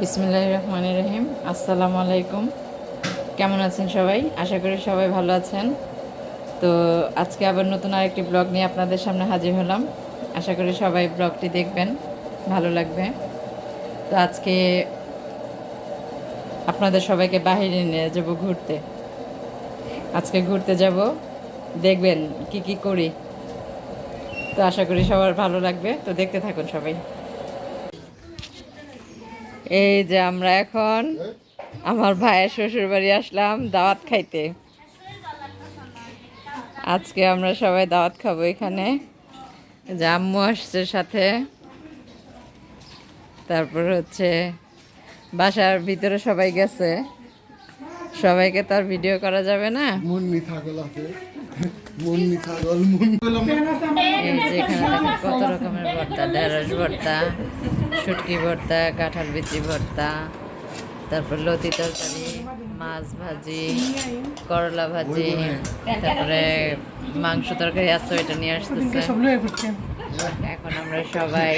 বিসমিল্লাহির রহমানির রহিম। আসসালামু আলাইকুম। কেমন আছেন সবাই? আশা করি সবাই ভালো আছেন। তো আজকে আবার নতুন আরেকটি ব্লগ নিয়ে আপনাদের সামনে হাজির হলাম। আশা করি সবাই ব্লগটি দেখবেন, ভালো লাগবে। তো আজকে আপনাদের সবাইকে বাইরে নিয়ে যাব ঘুরতে। আজকে ঘুরতে যাব, দেখবেন কি কি করি। তো আশা করি সবার ভালো লাগবে। তো দেখতে থাকুন সবাই। এই যে আমরা এখন আমার ভাইয়ের শ্বশুর বাড়ি আসলাম দাওয়াত খাইতে। আজকে আমরা সবাই দাওয়াত খাবো এখানে। যে আম্মু আসছে সাথে, তারপর হচ্ছে বাসার ভিতরে সবাই গেছে, সবাইকে তো আর ভিডিও করা যাবে না। এই যে এখানে দেখেন কত রকমের ভর্তা, ঢেঁড়স ভর্তা, শুটকি ভর্তা, কাঁঠাল বিচি ভর্তা, তারপর লতি তরকারি, মাছ ভাজি, করলা ভাজি, তারপরে মাংস তরকারি আছে, এটা নিয়ে আসতেছে। এখন আমরা সবাই,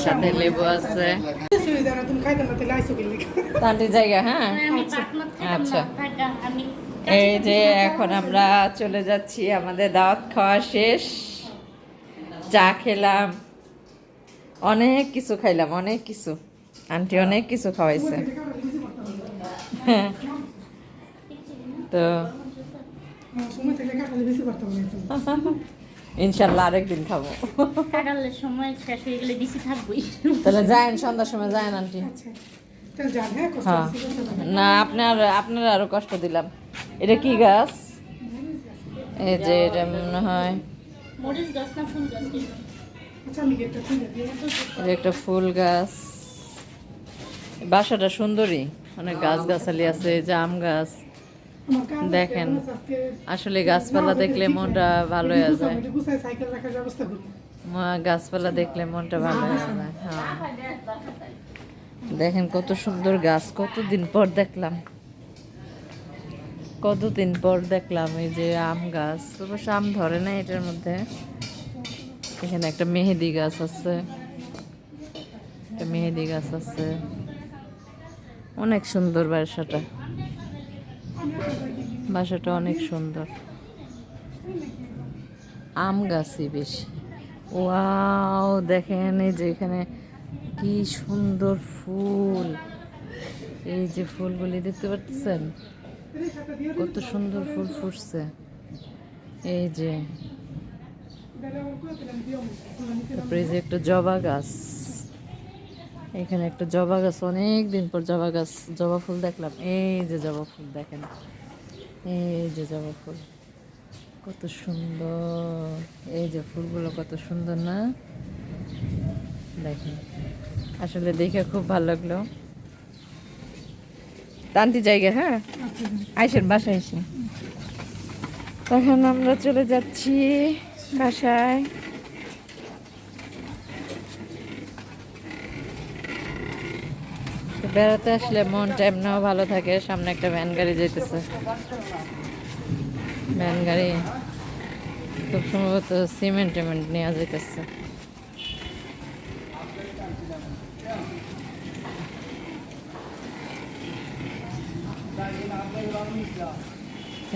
সাথে লেবু আছে, তান্টি জায়গা। হ্যাঁ, আচ্ছা। এই যে এখন আমরা চলে যাচ্ছি, আমাদের দাওয়াত খাওয়া শেষ, চা খেলাম, অনেক কিছু খাইলাম, অনেক কিছু। আন্টি অনেক কিছু খাওয়াইছে। তো ইনশাল্লাহ আরেকদিন খাবো। সময় শেষ হয়ে গেলে বেশি থাকবোই। তাহলে যায়েন, সন্ধ্যার সময় যায়েন আন্টি। হ্যাঁ, না আপনার আরো কষ্ট দিলাম। এটা কি গাছ? এই যে এটা মনে হয় মরিচ গাছ না ফুল গাছ? এটা একটা ফুল গাছ। বাসাটা সুন্দরী, অনেক গাছ গাছালি আছে, এই যে আম গাছ। দেখেন, আসলে গাছপালা দেখলে মনটা ভালো হয়ে যায়। গাছপালা দেখলে মনটা ভালো হয়ে যায়। হ্যাঁ, দেখেন কত সুন্দর গাছ, কতদিন পর দেখলাম, কতদিন পর দেখলাম। এই যে আম গাছ, অবশ্য আম ধরে না এটার মধ্যে। এখানে একটা মেহেদি গাছ আছে, একটা মেহেদি গাছ আছে। অনেক সুন্দর বাসাটা, বাসাটা অনেক সুন্দর। আম গাছই বেশি। ওয়াও, দেখেন এই যে এখানে কি সুন্দর ফুল। এই যে ফুলগুলি দেখতে পাচ্ছেন, কত সুন্দর ফুল ফুটছে। এই যে তারপরে এই যে একটা জবা গাছ, এখানে একটা জবা গাছ, অনেক দিন পর জবা গাছ, জবা ফুল দেখলাম। এই যে জবা ফুল দেখেন, এই যে জবা ফুল কত সুন্দর। এই যে ফুলগুলো কত সুন্দর না, দেখেন। আসলে দেখে খুব ভালো লাগলো। তান্তি জায়গা। হ্যাঁ, আইসেন বাসায় এসে। তখন আমরা চলে যাচ্ছি বাসায়। বেড়াতে আসলে মনটা এমনিও ভালো থাকে। সামনে একটা ভ্যান গাড়ি যেতেছে, ভ্যান গাড়ি খুব সম্ভবত সিমেন্ট টিমেন্ট নেওয়া যেতেছে।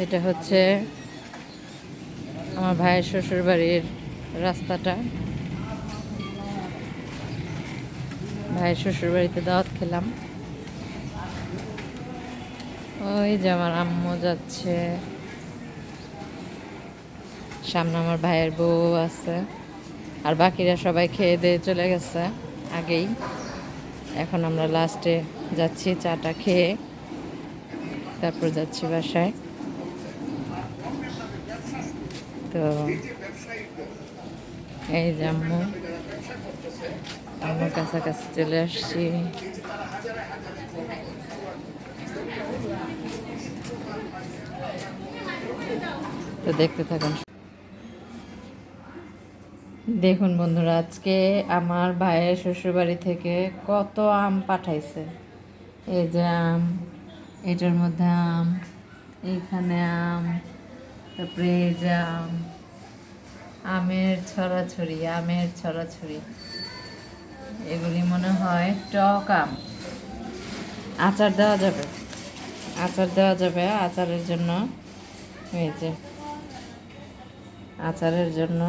এটা হচ্ছে আমার ভাইয়ের শ্বশুর বাড়ির রাস্তাটা। ভাইয়ের শ্বশুর বাড়িতে দাওয়াত খেলাম। ওই যে আমার আম্মু যাচ্ছে, সামনে আমার ভাইয়ের বউ আছে, আর বাকিরা সবাই খেয়ে দিয়ে চলে গেছে আগেই। এখন আমরা লাস্টে যাচ্ছি, চাটা খেয়ে তারপর যাচ্ছি বাসায়। তো এই যে আম্মু, আম্মুর কাছাকাছি চলে আসছি। তো দেখতে থাকুন। দেখুন বন্ধুরা, আজকে আমার ভাইয়ের শ্বশুরবাড়ি থেকে কত আম পাঠাইছে। এই যে আম, এটার মধ্যে আম, এইখানে আম, তারপরে এই যে আম, আমের ছড়াছড়ি, আমের ছড়াছড়ি। এগুলি মনে হয় টক আম। আচার দেওয়া যাবে, আচার দেওয়া যাবে। আচারের জন্য এই যে আচারের জন্য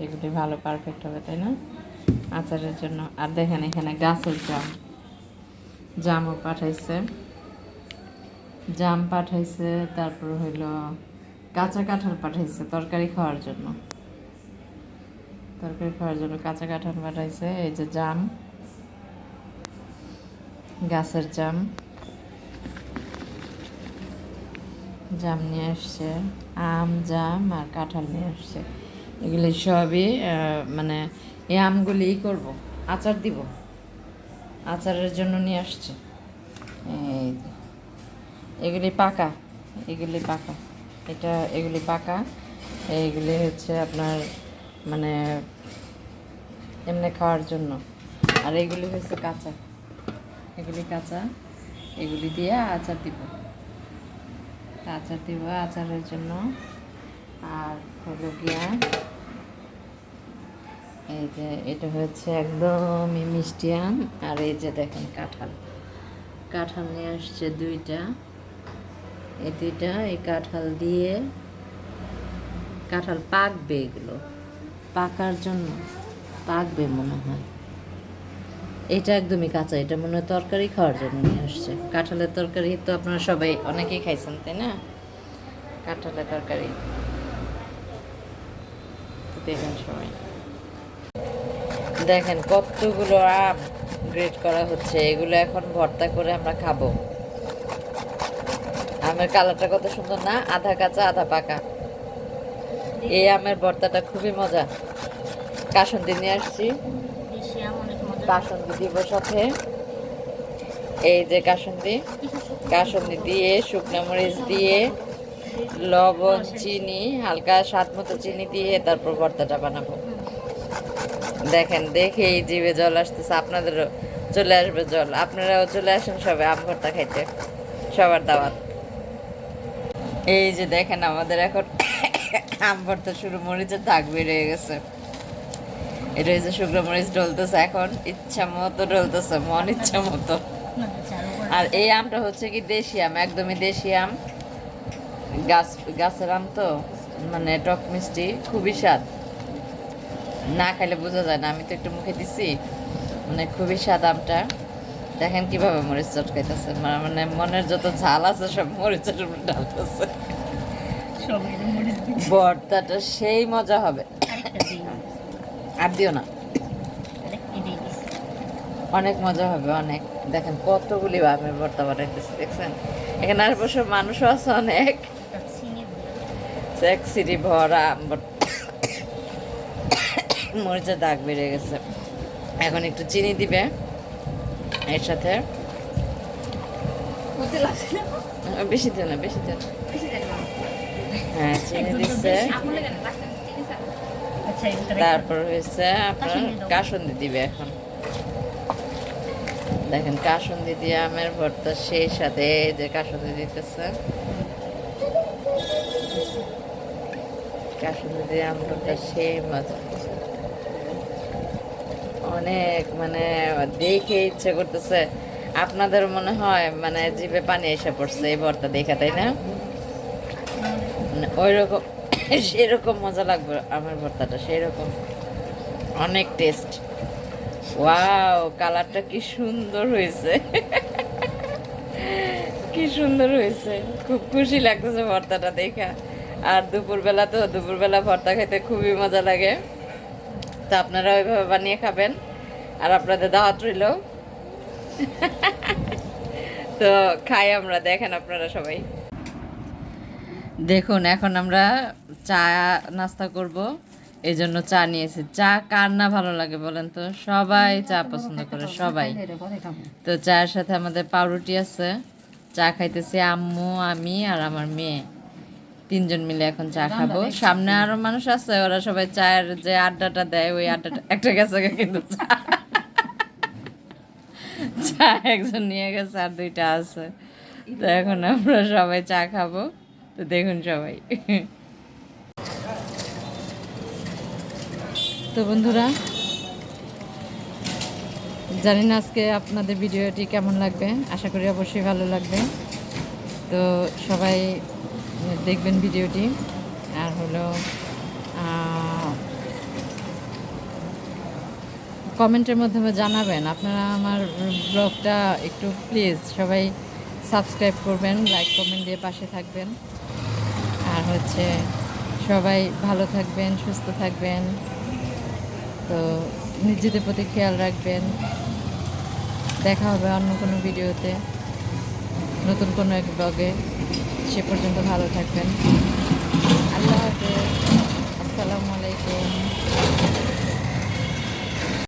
এগুলি ভালো পারফেক্ট হবে, তাই না? আচারের জন্য। আর দেখেন এখানে গাছের জামও পাঠাইছে, জাম পাঠাইছে, তারপর হইলো কাঁচা কাঁঠাল পাঠাইছে তরকারি খাওয়ার জন্য। তরকারি খাওয়ার জন্য কাঁচা কাঁঠাল পাঠাইছে। এই যে জাম, গাছের জাম, জাম নিয়ে আসছে, আম, জাম আর কাঁঠাল নিয়ে আসছে। এগুলি সবই মানে এই আমগুলি করব, আচার দিব, আচারের জন্য নিয়ে আসছে। এই যে এগুলি পাকা, এগুলি পাকা, এগুলি পাকা। এইগুলি হচ্ছে আপনার মানে এমনি খাওয়ার জন্য। আর এগুলি হচ্ছে কাঁচা, এগুলি কাঁচা। এগুলি দিয়ে আচার দিব, আচার দিব আচারের জন্য। আর হলো গিয়া এই যে এটা হচ্ছে একদমই মিষ্টি আম। আর এই যে দেখেন কাঁঠাল, কাঁঠাল নিয়ে আসছে দুইটা। এই দুইটা, এই কাঁঠাল দিয়ে কাঁঠাল পাকবে, এগুলো পাকার জন্য পাকবে মনে হয়। এটা একদমই কাঁচা, এটা মনে হয় তরকারি খাওয়ার জন্য নিয়ে আসছে। কাঁঠালের তরকারি তো আপনারা সবাই অনেকেই খাইছেন, তাই না? কাঁঠালের তরকারি দেখেন সবাই। দেখেন কতগুলো আম গ্রেট করা হচ্ছে, এগুলো এখন ভর্তা করে আমরা খাবো। আমের কালারটা কত সুন্দর না, আধা কাঁচা আধা পাকা। এই আমের ভর্তাটা খুবই মজা। কাসুন্দি নিয়ে আসছি, দেশি আম অনেক মজা। কাসুন্দি দিব সাথে। এই যে কাসুন্দি, কাসুন্দি দিয়ে শুকনো মরিচ দিয়ে লবণ, চিনি, হালকা স্বাদ মতো চিনি দিয়ে তারপর ভর্তাটা বানাবো। দেখেন দেখেই জিভে জল আসতেছে, আপনাদেরও চলে আসবে জল। আপনারাও চলে আসেন সবাই আম ভর্তা খাইতে, সবার দাওয়াত। এই যে দেখেন আমাদের এখন আম ভর্তা শুরু, মরিচের দাগ বেরিয়ে গেছে। এটা হচ্ছে শুকনো মরিচ ডলতেছে এখন, ইচ্ছা মতো ডলতেছে, মন ইচ্ছা মতো। আর এই আমটা হচ্ছে কি দেশি আম, একদমই দেশি আম, গাছের আম তো, মানে টক মিষ্টি, খুবই স্বাদ। না খাইলে বোঝা যায় না, আমি তো একটু মুখে দিছি, মানে খুবই স্বাদ আমটা। দেখেন কিভাবে মরিচ চটকাইতেছে, মানে মনের যত ঝাল আছে সব মরিচের উপর ঢালতেছে। ভর্তাটা সেই মজা হবে। আর দিও না, অনেক মজা হবে অনেক। দেখেন কতগুলি আমের ভর্তা বানাইতেছে, দেখছেন? এখানে আর বসে মানুষও আছে অনেক, এক সিঁড়ি ভরা আম ভর্তা। মরিচের দাগ বেড়ে গেছে। এখন একটু চিনি দিবে এর সাথে, বেশি দিও না, বেশি দিও না। হ্যাঁ চিনি দিচ্ছে। তারপর হয়েছে আপনার কাসুন্দি দিবে এখন। দেখেন কাসুন্দি দিয়ে আমের ভর্তা সেই সাথে যে কাসুন্দি দিতেছে, কাসুন্দি দিয়ে আম ভর্তা সেই মজা। অনেক মানে দেখে ইচ্ছে করতেছে, আপনাদের মনে হয় মানে জিভে পানি এসে পড়ছে এই ভর্তা দেখা, তাই না? ওই রকম সেরকম মজা লাগবে আমার ভর্তাটা, সেরকম অনেক টেস্ট। ওয়াও, কালারটা কি সুন্দর হয়েছে, কি সুন্দর হয়েছে, খুব খুশি লাগতেছে ভর্তাটা দেখা। আর দুপুরবেলা তো, দুপুরবেলা ভর্তা খেতে খুবই মজা লাগে। তো আপনারা ওইভাবে বানিয়ে খাবেন, আর আপনাদের দাওয়াত রইল। তো খাই আমরা, দেখেন আপনারা সবাই দেখুন। এখন আমরা চা নাস্তা করব, এই জন্য চা নিয়েছি। চা কার না ভালো লাগে বলেন তো? সবাই চা পছন্দ করে, সবাই। তো চায়ের সাথে আমাদের পাউরুটি আছে, চা খাইতেছি আম্মু, আমি আর আমার মেয়ে, তিনজন মিলে এখন চা খাবো। সামনে আরো মানুষ আছে, ওরা সবাই চায়ের যে আড্ডাটা দেয়, ওই আড্ডাটা একটা গেছে, কিন্তু চা একজন নিয়ে গেছে আর দুইটা আছে। তো এখন আমরা সবাই চা খাবো। তো দেখুন সবাই। তো বন্ধুরা জানি না আজকে আপনাদের ভিডিওটি কেমন লাগবে, আশা করি অবশ্যই ভালো লাগবে। তো সবাই দেখবেন ভিডিওটি। আর হলো কমেন্টের মাধ্যমে জানাবেন আপনারা আমার ব্লগটা একটু প্লিজ সবাই সাবস্ক্রাইব করবেন, লাইক কমেন্ট দিয়ে পাশে থাকবেন। আর হচ্ছে সবাই ভালো থাকবেন, সুস্থ থাকবেন। তো নিজেদের প্রতি খেয়াল রাখবেন। দেখা হবে অন্য কোনো ভিডিওতে, নতুন কোনো এক ব্লগে। সে পর্যন্ত ভালো থাকবেন। আল্লাহ হাফেজ। আসসালামু আলাইকুম।